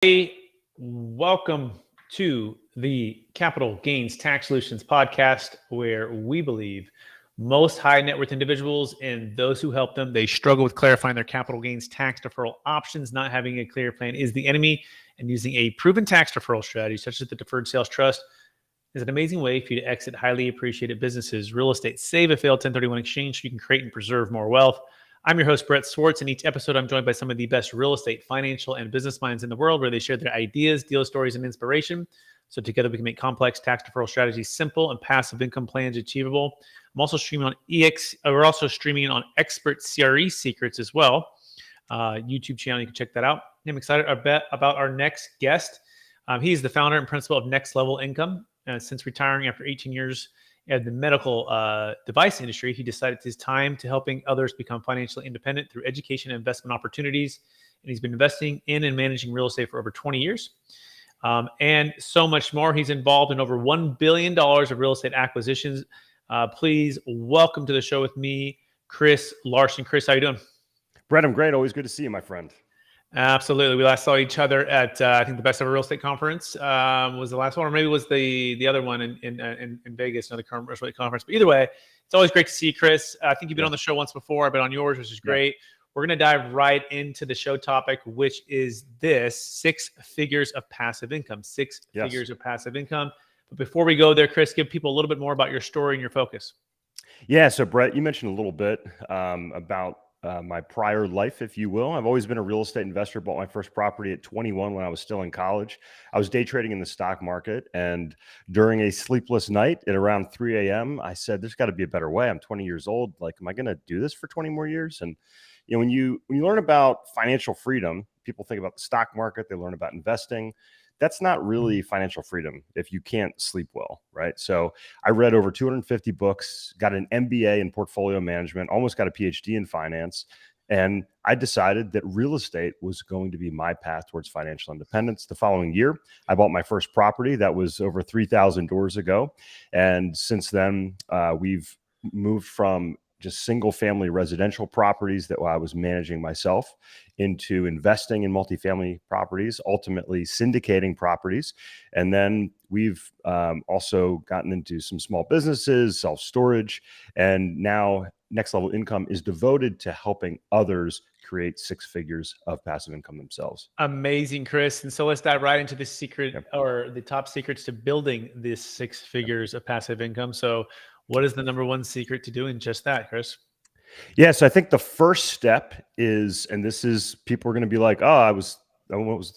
Hey, welcome to the Capital Gains Tax Solutions podcast, where we believe most high net worth individuals and those who help them, they struggle with clarifying their capital gains tax deferral options. Not having a clear plan is the enemy, and using a proven tax deferral strategy such as the Deferred Sales Trust is an amazing way for you to exit highly appreciated businesses, real estate, save a failed 1031 exchange so you can create and preserve more wealth. I'm your host, Brett Swarts, and each episode I'm joined by some of the best real estate, financial, and business minds in the world, where they share their ideas, deal stories, and inspiration. So together we can make complex tax deferral strategies simple and passive income plans achievable. I'm also streaming on we're also streaming on Expert CRE Secrets as well. YouTube channel, you can check that out. I'm excited about our next guest. He's the founder and principal of Next Level Income. Since retiring after 18 years in the medical device industry, he decided it's time to helping others become financially independent through education and investment opportunities. And he's been investing in and managing real estate for over 20 years. And so much more. He's involved in over $1 billion of real estate acquisitions. Please welcome to the show with me, Chris Larson. Chris, how you doing? Brett, I'm great. Always good to see you, my friend. Absolutely. We last saw each other at, I think the Best Ever Real Estate Conference was the last one, or maybe it was the other one in Vegas, another real estate conference. But either way, it's always great to see you, Chris. I think you've been on the show once before. I've been on yours, which is great. We're going to dive right into the show topic, which is this: 6 figures of passive income. Six figures of passive income. But before we go there, Chris, give people a little bit more about your story and your focus. Yeah. So Brett, you mentioned a little bit about my prior life, if you will. I've always been a real estate investor. Bought my first property at 21 when I was still in college. I was day trading in the stock market, and during a sleepless night at around 3 a.m., I said, "There's got to be a better way. I'm 20 years old. Like, am I going to do this for 20 more years?" And when you learn about financial freedom, people think about the stock market. They learn about investing. That's not really financial freedom if you can't sleep well, right? So I read over 250 books, got an MBA in portfolio management, almost got a PhD in finance. And I decided that real estate was going to be my path towards financial independence. The following year, I bought my first property. That was over 3,000 doors ago. And since then, we've moved from just single family residential properties that I was managing myself into investing in multifamily properties, ultimately syndicating properties. And then we've also gotten into some small businesses, self-storage, and now Next Level Income is devoted to helping others create 6 figures of passive income themselves. Amazing, Chris. And so let's dive right into the secret or the top secrets to building this 6 figures of passive income. So what is the number one secret to doing just that, Chris? Yeah, so I think the first step is, and this is, people are going to be like, "Oh, I was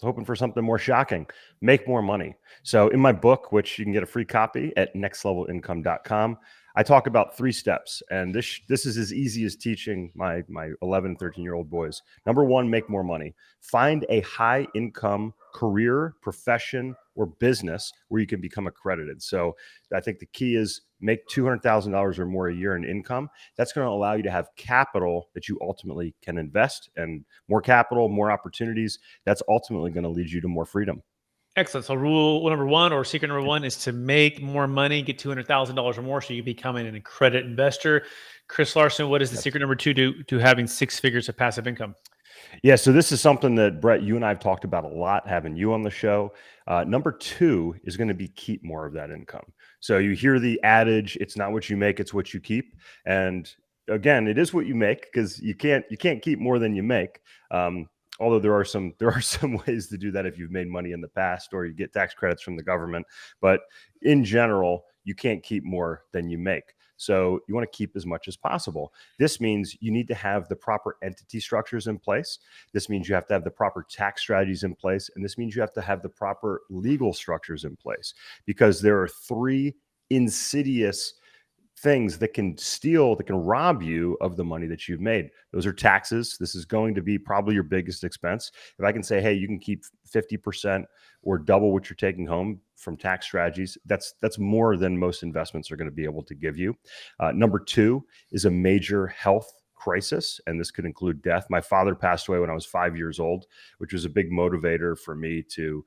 hoping for something more shocking. Make more money." So in my book, which you can get a free copy at nextlevelincome.com, I talk about 3 steps, and this is as easy as teaching my 11, 13-year-old boys. Number 1, make more money. Find a high income career, profession, or business where you can become accredited. So I think the key is make $200,000 or more a year in income. That's going to allow you to have capital that you ultimately can invest, and more capital, more opportunities. That's ultimately going to lead you to more freedom. Excellent. So rule number 1, or secret number 1, is to make more money, get $200,000 or more so you become an accredited investor. Chris Larson, what is the secret number 2 to having 6 figures of passive income? Yeah, so this is something that, Brett, you and I have talked about a lot, having you on the show. Number 2 is going to be keep more of that income. So you hear the adage, it's not what you make, it's what you keep. And again, it is what you make, because you can't keep more than you make. Although there are some ways to do that if you've made money in the past or you get tax credits from the government. But in general, you can't keep more than you make. So you want to keep as much as possible. This means you need to have the proper entity structures in place. This means you have to have the proper tax strategies in place. And this means you have to have the proper legal structures in place, because there are 3 insidious things that can rob you of the money that you've made. Those are taxes. This is going to be probably your biggest expense. If I can say, hey, you can keep 50% or double what you're taking home from tax strategies, that's more than most investments are going to be able to give you. Number 2 is a major health crisis, and this could include death. My father passed away when I was 5 years old, which was a big motivator for me to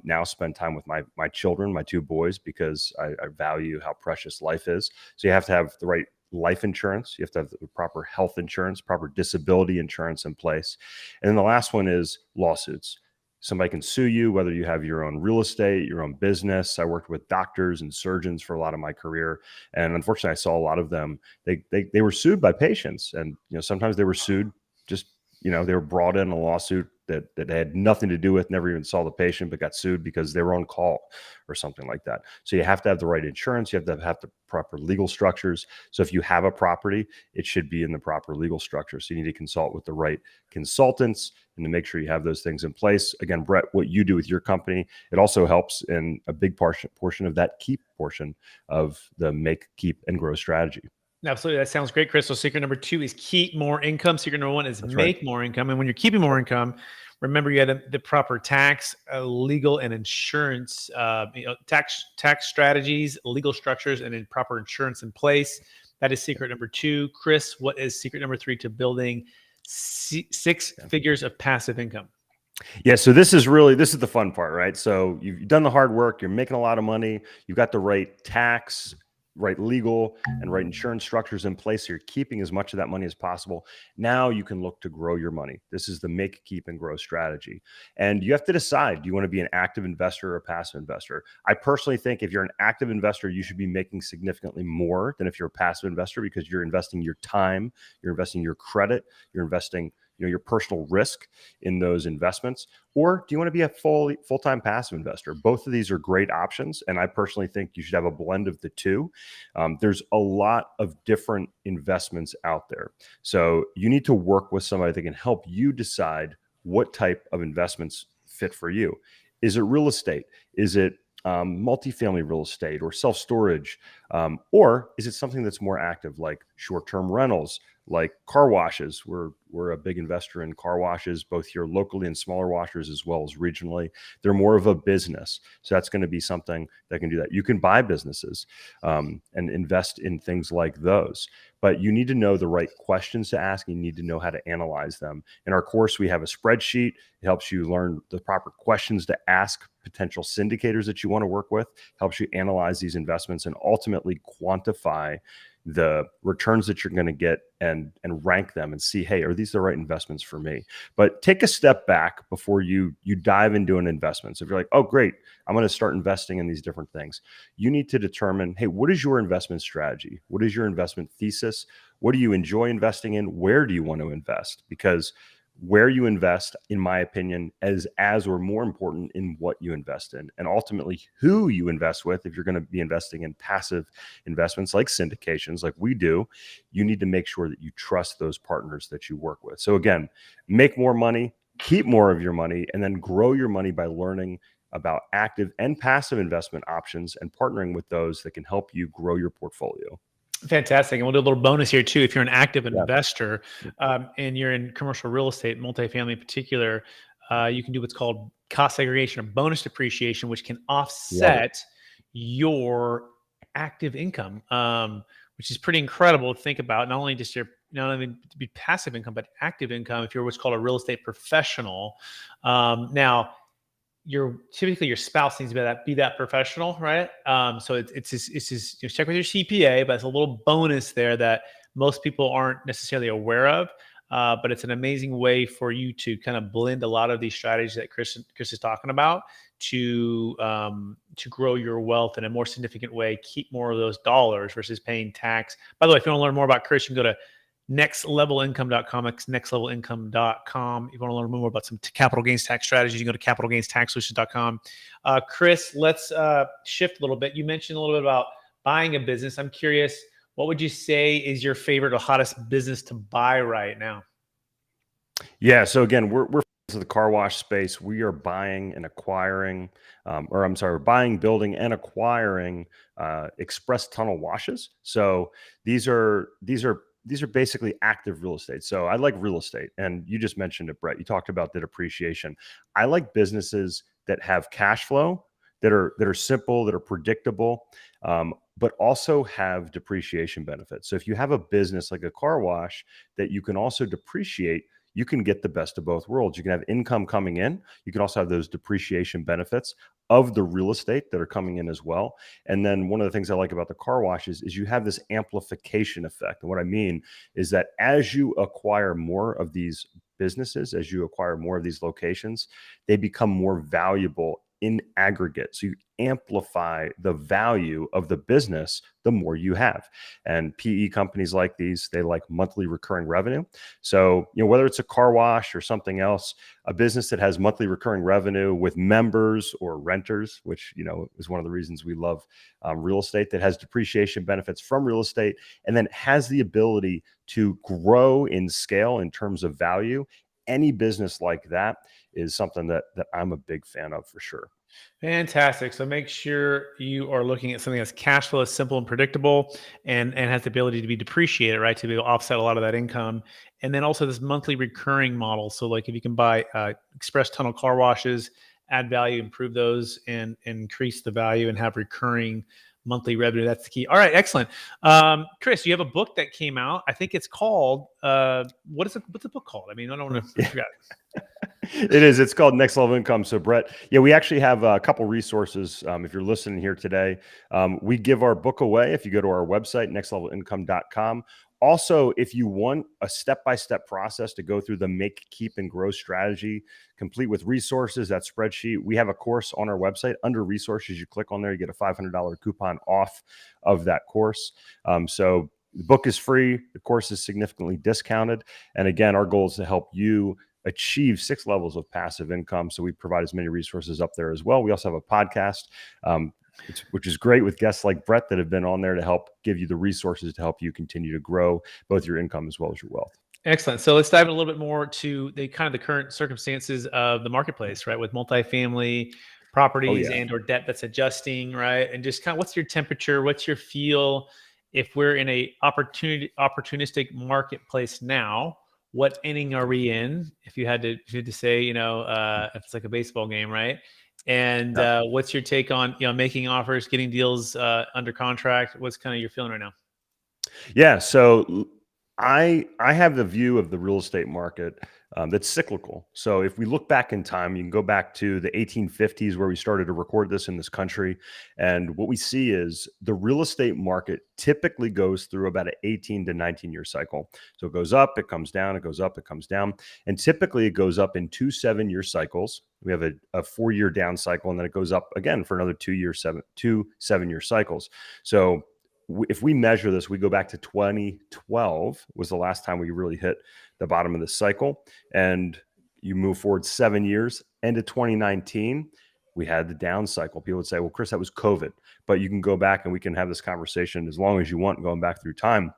now spend time with my children, my 2 boys, because I value how precious life is. So you have to have the right life insurance. You have to have the proper health insurance, proper disability insurance in place. And then the last one is lawsuits. Somebody can sue you, whether you have your own real estate, your own business. I worked with doctors and surgeons for a lot of my career. And unfortunately, I saw a lot of them. They were sued by patients. And, sometimes they were sued just, they were brought in a lawsuit that had nothing to do with, never even saw the patient, but got sued because they were on call or something like that. So you have to have the right insurance. You have to have the proper legal structures. So if you have a property, it should be in the proper legal structure. So you need to consult with the right consultants and to make sure you have those things in place. Again, Brett, what you do with your company, it also helps in a big portion of that keep portion of the make, keep, and grow strategy. Absolutely. That sounds great, Chris. So secret number 2 is keep more income. Secret number 1 is That's make right. more income. And when you're keeping more income, remember you had the proper tax, legal, and insurance, tax strategies, legal structures, and then proper insurance in place. That is secret number 2. Chris, what is secret number 3 to building 6 figures of passive income? Yeah, so this is the fun part, right? So you've done the hard work, you're making a lot of money, you've got the right tax, right legal, and right insurance structures in place. So you're keeping as much of that money as possible. Now you can look to grow your money. This is the make, keep, and grow strategy. And you have to decide, do you want to be an active investor or a passive investor? I personally think if you're an active investor, you should be making significantly more than if you're a passive investor, because you're investing your time, you're investing your credit, you're investing your personal risk in those investments. Or do you want to be a full-time passive investor? Both of these are great options. And I personally think you should have a blend of the two. There's a lot of different investments out there. So you need to work with somebody that can help you decide what type of investments fit for you. Is it real estate? Is it multifamily real estate or self-storage? Or is it something that's more active, like short-term rentals, like car washes? We're a big investor in car washes, both here locally and smaller washers, as well as regionally. They're more of a business. So that's going to be something that can do that. You can buy businesses and invest in things like those. But you need to know the right questions to ask. You need to know how to analyze them. In our course, we have a spreadsheet. It helps you learn the proper questions to ask potential syndicators that you want to work with, helps you analyze these investments and ultimately quantify the returns that you're going to get and rank them and see, hey, are these the right investments for me? But take a step back before you dive into an investment. So if you're like, oh, great, I'm going to start investing in these different things, you need to determine, hey, what is your investment strategy? What is your investment thesis? What do you enjoy investing in? Where do you want to invest? Because where you invest, in my opinion, is as or more important in what you invest in, and ultimately who you invest with. If you're going to be investing in passive investments like syndications, like we do, you need to make sure that you trust those partners that you work with. So again, make more money, keep more of your money, and then grow your money by learning about active and passive investment options and partnering with those that can help you grow your portfolio. Fantastic. And we'll do a little bonus here too. If you're an active investor and you're in commercial real estate, multifamily in particular, you can do what's called cost segregation or bonus depreciation, which can offset your active income, which is pretty incredible to think about. Not only to be passive income, but active income if you're what's called a real estate professional. Now, typically your spouse needs to be that professional, right? So it's just check with your CPA, but it's a little bonus there that most people aren't necessarily aware of. But it's an amazing way for you to kind of blend a lot of these strategies that Chris is talking about to grow your wealth in a more significant way, keep more of those dollars versus paying tax. By the way, if you want to learn more about Chris, you can go to nextlevelincome.com. It's nextlevelincome.com. If you want to learn more about some capital gains tax strategies, you can go to capitalgainstaxsolutions.com. Chris, let's shift a little bit. You mentioned a little bit about buying a business. I'm curious, what would you say is your favorite or hottest business to buy right now? Yeah. So again, we're to the car wash space. We are buying and acquiring, buying, building, and acquiring express tunnel washes. So these are basically active real estate. So I like real estate, and you just mentioned it, Brett. You talked about the depreciation. I like businesses that have cash flow, that are simple, that are predictable, but also have depreciation benefits. So if you have a business like a car wash that you can also depreciate, you can get the best of both worlds. You can have income coming in. You can also have those depreciation benefits. of the real estate that are coming in as well. And then one of the things I like about the car washes is you have this amplification effect. And what I mean is that as you acquire more of these businesses, as you acquire more of these locations, they become more valuable in aggregate. So you amplify the value of the business the more you have. And PE companies like these, they like monthly recurring revenue. So, whether it's a car wash or something else, a business that has monthly recurring revenue with members or renters, which, is one of the reasons we love real estate, that has depreciation benefits from real estate, and then has the ability to grow in scale in terms of value. Any business like that is something that I'm a big fan of for sure. Fantastic. So make sure you are looking at something that's cash flow is simple and predictable and has the ability to be depreciated, right? To be able to offset a lot of that income. And then also this monthly recurring model. So like if you can buy express tunnel car washes, add value, improve those and increase the value and have recurring monthly revenue. That's the key. All right. Excellent. Chris, you have a book that came out. I think it's called, what's the book called? I mean, I don't want to forget. It is. It's called Next Level Income. So Brett, we actually have a couple resources. If you're listening here today, we give our book away if you go to our website, nextlevelincome.com. Also, if you want a step-by-step process to go through the make, keep, and grow strategy, complete with resources, that spreadsheet, we have a course on our website. Under resources, you click on there, you get a $500 coupon off of that course. So the book is free. The course is significantly discounted. And again, our goal is to help you achieve 6 levels of passive income. So we provide as many resources up there as well. We also have a podcast, which is great with guests like Brett that have been on there to help give you the resources to help you continue to grow both your income as well as your wealth. Excellent. So let's dive in a little bit more to the current circumstances of the marketplace, right? With multifamily properties and or debt that's adjusting, right? And just kind of what's your temperature? What's your feel if we're in a opportunistic marketplace now? What inning are we in? If you had to say, if it's like a baseball game, right? And what's your take on making offers, getting deals under contract? What's kind of your feeling right now? Yeah, so I have the view of the real estate market that's cyclical. So if we look back in time, you can go back to the 1850s where we started to record this in this country. And what we see is the real estate market typically goes through about an 18 to 19 year cycle. So it goes up, it comes down, it goes up, it comes down. And typically it goes up in 2 7-year cycles. We have a 4-year down cycle, and then it goes up again for another 2 7-year cycles. So if we measure this, we go back to 2012 was the last time we really hit the bottom of the cycle. And you move forward 7 years, into 2019, we had the down cycle. People would say, well, Chris, that was COVID. But you can go back and we can have this conversation as long as you want, going back through time.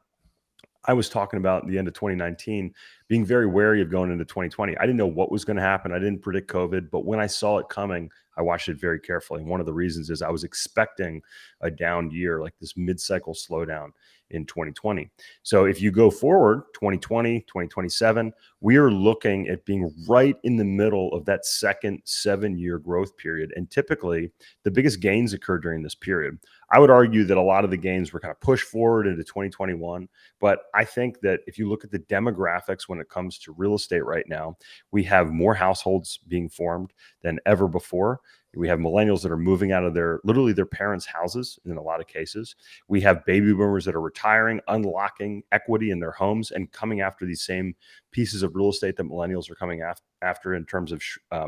I was talking about the end of 2019, being very wary of going into 2020. I didn't know what was going to happen. I didn't predict COVID, but when I saw it coming, I watched it very carefully. And one of the reasons is I was expecting a down year, like this mid-cycle slowdown in 2020. So if you go forward, 2020, 2027, we are looking at being right in the middle of that second 7-year growth period. And typically the biggest gains occur during this period. I would argue that a lot of the gains were kind of pushed forward into 2021. But I think that if you look at the demographics when it comes to real estate right now, we have more households being formed than ever before. We have millennials that are moving out of literally their parents' houses in a lot of cases. We have baby boomers that are retiring, unlocking equity in their homes and coming after these same pieces of real estate that millennials are coming after in terms of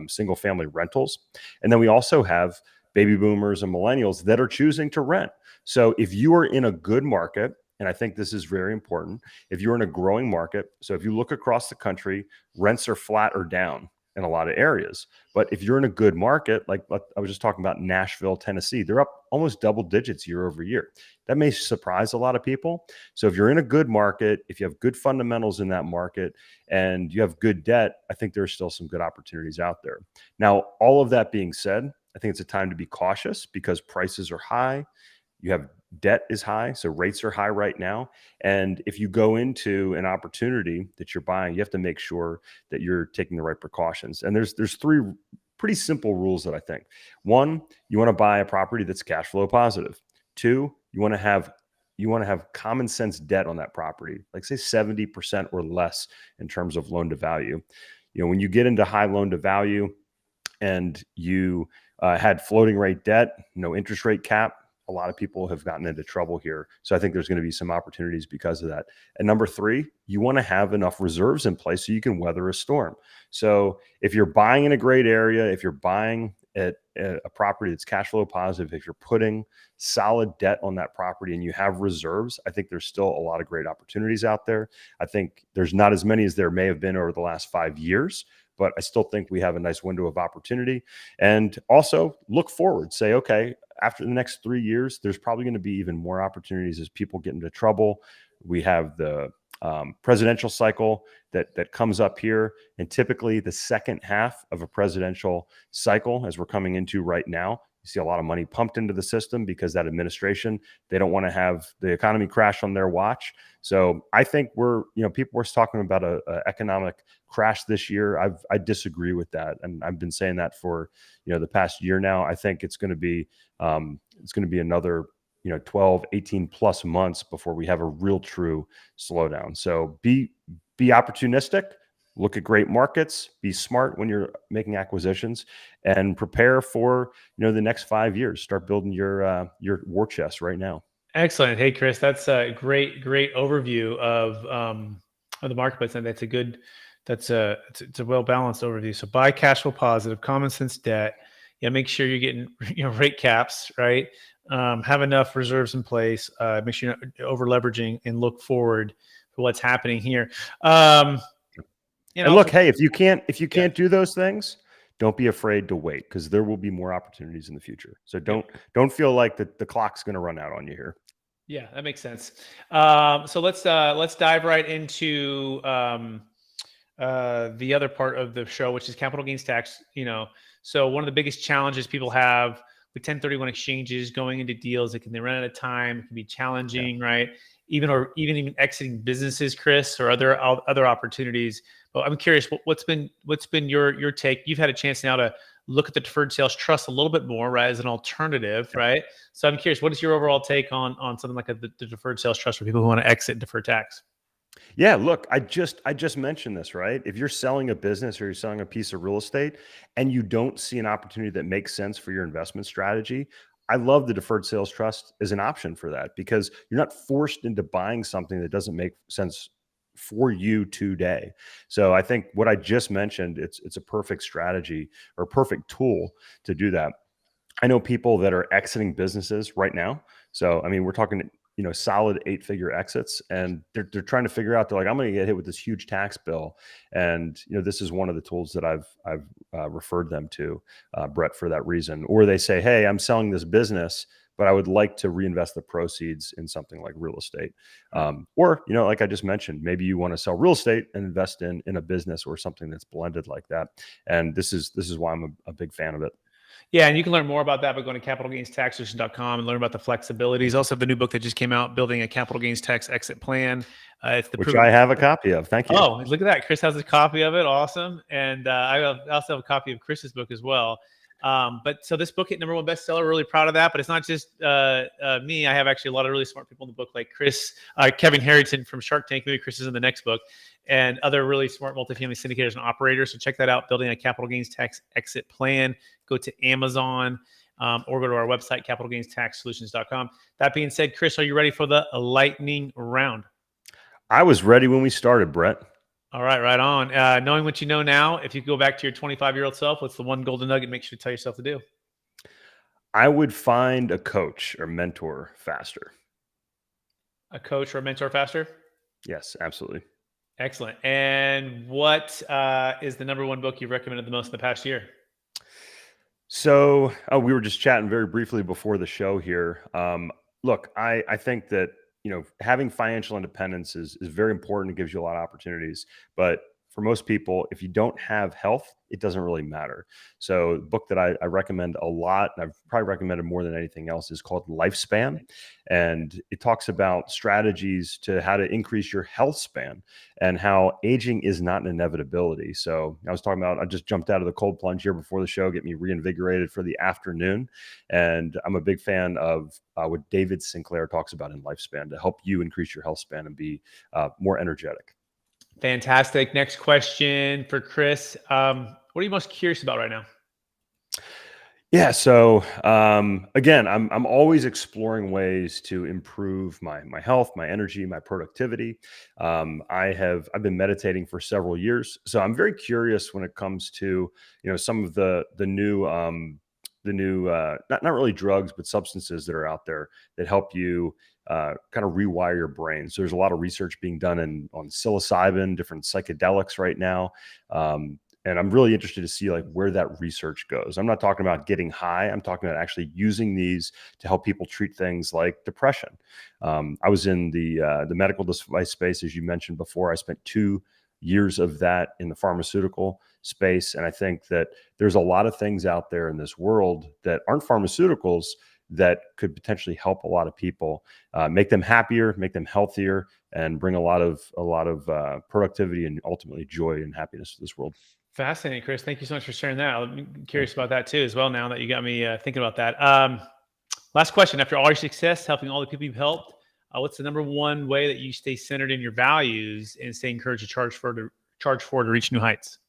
single family rentals. And then we also have baby boomers and millennials that are choosing to rent. So if you are in a good market, and I think this is very important, if you're in a growing market, so if you look across the country, rents are flat or down in a lot of areas. But if you're in a good market, like I was just talking about Nashville, Tennessee, they're up almost double digits year over year. That may surprise a lot of people. So if you're in a good market, if you have good fundamentals in that market and you have good debt, I think there's still some good opportunities out there. Now, all of that being said, I think it's a time to be cautious because prices are high. You have debt is high, so rates are high right now. And if you go into an opportunity that you're buying, you have to make sure that you're taking the right precautions. And there's 3 pretty simple rules that I think. 1, you want to buy a property that's cash flow positive. 2, you want to have common sense debt on that property, like say 70% or less in terms of loan to value. When you get into high loan to value, and you had floating rate debt, no interest rate cap, a lot of people have gotten into trouble here. So I think there's going to be some opportunities because of that. And number three, you want to have enough reserves in place so you can weather a storm. So if you're buying in a great area, if you're buying at a property that's cash flow positive, if you're putting solid debt on that property and you have reserves, I think there's still a lot of great opportunities out there. I think there's not as many as there may have been over the last 5 years, but I still think we have a nice window of opportunity. And also look forward, say, okay, after the next 3 years, there's probably going to be even more opportunities as people get into trouble. We have the presidential cycle that comes up here. And typically the second half of a presidential cycle, as we're coming into right now, you see a lot of money pumped into the system because that administration, they don't want to have the economy crash on their watch. So I think people were talking about a economic crash this year. I disagree with that. And I've been saying that for, the past year now. I think it's going to be another 12, 18 plus months before we have a real true slowdown. So be opportunistic, look at great markets, be smart when you're making acquisitions, and prepare for, the next 5 years. Start building your war chest right now. Excellent. Hey, Chris, that's a great overview of the marketplace. And it's a well-balanced overview. So buy cash flow positive, common sense debt. Yeah. Make sure you're getting, rate caps, right? Have enough reserves in place, make sure you're not over leveraging, and look forward to what's happening here. And look, hey, if you can't do those things, don't be afraid to wait, because there will be more opportunities in the future. So don't feel like the clock's going to run out on you here. Yeah, that makes sense. So let's dive right into the other part of the show, which is capital gains tax. So one of the biggest challenges people have with 1031 exchanges going into deals, they run out of time. It can be challenging, right? Even exiting businesses, Chris, or other opportunities. But I'm curious, what's been your take? You've had a chance now to look at the deferred sales trust a little bit more, right, as an alternative, right? So I'm curious, what is your overall take on something like the deferred sales trust for people who want to exit deferred tax? Yeah, look, I just mentioned this, right? If you're selling a business or you're selling a piece of real estate and you don't see an opportunity that makes sense for your investment strategy, I love the deferred sales trust as an option for that, because you're not forced into buying something that doesn't make sense for you today. So I think what I just mentioned, it's a perfect strategy or a perfect tool to do that. I know people that are exiting businesses right now. So, I mean, we're talking, solid 8-figure exits, and they're trying to figure out, they're like, I'm going to get hit with this huge tax bill. And, this is one of the tools that I've referred them to, Brett, for that reason. Or they say, hey, I'm selling this business, but I would like to reinvest the proceeds in something like real estate. Or, like I just mentioned, maybe you want to sell real estate and invest in a business or something that's blended like that. And this is why I'm a big fan of it. Yeah, and you can learn more about that by going to capitalgainstaxsolution.com and learn about the flexibilities. Also, have the new book that just came out, Building a Capital Gains Tax Exit Plan. Which I have a copy of. Thank you. Oh, look at that. Chris has a copy of it. Awesome. And I also have a copy of Chris's book as well. But so this book hit #1 bestseller. We're really proud of that. But it's not just me. I have actually a lot of really smart people in the book, like Kevin Harrington from Shark Tank. Maybe Chris is in the next book, and other really smart multifamily syndicators and operators. So check that out, Building a Capital Gains Tax Exit Plan. Go to Amazon or go to our website, capitalgainstaxsolutions.com. That being said, Chris, are you ready for the lightning round? I was ready when we started, Brett. All right, right on. Knowing what you know now, if you go back to your 25-year-old self, what's the one golden nugget make sure to tell yourself to do? I would find a coach or mentor faster. A coach or a mentor faster? Yes, absolutely. Excellent. And what is the #1 book you've recommended the most in the past year? So we were just chatting very briefly before the show here. Look, I think that, having financial independence is very important. It gives you a lot of opportunities. But for most people, if you don't have health, it doesn't really matter. So the book that I recommend a lot, and I've probably recommended more than anything else, is called Lifespan. And it talks about strategies to how to increase your health span and how aging is not an inevitability. So I was talking about, I just jumped out of the cold plunge here before the show, get me reinvigorated for the afternoon. And I'm a big fan of what David Sinclair talks about in Lifespan to help you increase your health span and be more energetic. Fantastic. Next question for Chris. What are you most curious about right now? Yeah. So again, I'm always exploring ways to improve my health, my energy, my productivity. I've been meditating for several years, so I'm very curious when it comes to some of the new not really drugs but substances that are out there that help you kind of rewire your brain. So there's a lot of research being done on psilocybin, different psychedelics right now. And I'm really interested to see like where that research goes. I'm not talking about getting high. I'm talking about actually using these to help people treat things like depression. I was in the medical device space, as you mentioned before. I spent 2 years of that in the pharmaceutical space. And I think that there's a lot of things out there in this world that aren't pharmaceuticals that could potentially help a lot of people, make them happier, make them healthier, and bring a lot of productivity and ultimately joy and happiness to this world. Fascinating, Chris. Thank you so much for sharing that. I'm curious about that too, as well. Now that you got me thinking about that. Last question. After all your success, helping all the people you've helped, what's the number one way that you stay centered in your values and stay encouraged to charge forward to reach new heights?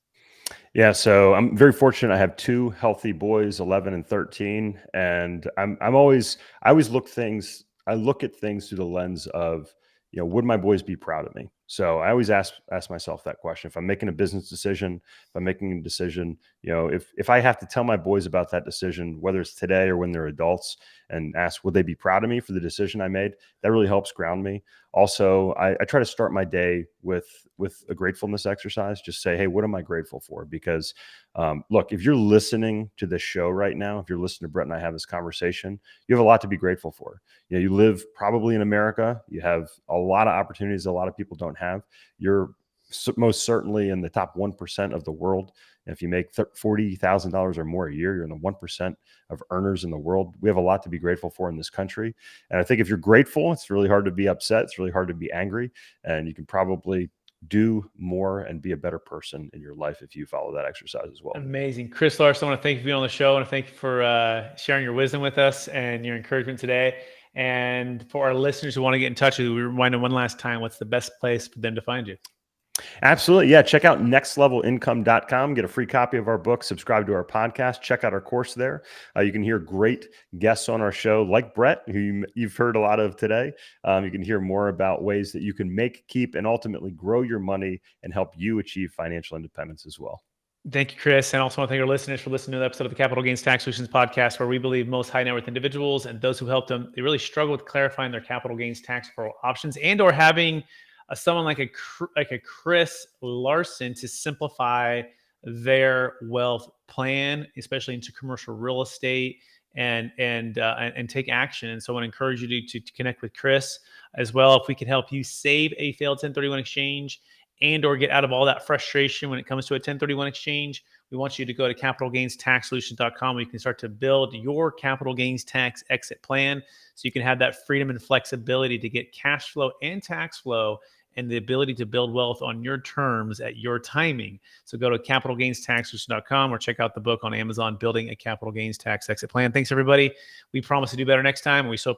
Yeah, so I'm very fortunate. I have two healthy boys, 11 and 13, and I always I look at things through the lens of, would my boys be proud of me? So I always ask myself that question. If I'm making a business decision, if I'm making a decision, if I have to tell my boys about that decision, whether it's today or when they're adults, and ask, would they be proud of me for the decision I made? That really helps ground me. Also, I try to start my day with a gratefulness exercise. Just say, hey, what am I grateful for? Because look, if you're listening to this show right now, if you're listening to Brett and I have this conversation, you have a lot to be grateful for. You live probably in America. You have a lot of opportunities a lot of people don't have. You're most certainly in the top 1% of the world. And if you make $40,000 or more a year, you're in the 1% of earners in the world. We have a lot to be grateful for in this country. And I think if you're grateful, it's really hard to be upset. It's really hard to be angry. And you can probably do more and be a better person in your life if you follow that exercise as well. Amazing. Chris Larson, I want to thank you for being on the show. I want to thank you for sharing your wisdom with us and your encouragement today. And for our listeners who want to get in touch with you, we remind them one last time, what's the best place for them to find you? Absolutely. Yeah. Check out nextlevelincome.com. Get a free copy of our book. Subscribe to our podcast. Check out our course there. You can hear great guests on our show like Brett, who you've heard a lot of today. You can hear more about ways that you can make, keep, and ultimately grow your money and help you achieve financial independence as well. Thank you, Chris. And also want to thank our listeners for listening to the episode of the Capital Gains Tax Solutions podcast, where we believe most high net worth individuals and those who help them, they really struggle with clarifying their capital gains tax deferral options and or having someone like a Chris Larson to simplify their wealth plan, especially into commercial real estate and take action. And so I want to encourage you to connect with Chris as well. If we can help you save a failed 1031 exchange and or get out of all that frustration when it comes to a 1031 exchange, we want you to go to capitalgainstaxsolutions.com, where you can start to build your capital gains tax exit plan so you can have that freedom and flexibility to get cash flow and tax flow and the ability to build wealth on your terms at your timing. So go to capitalgainstaxsolutions.com or check out the book on Amazon, Building a Capital Gains Tax Exit Plan. Thanks, everybody. We promise to do better next time. We so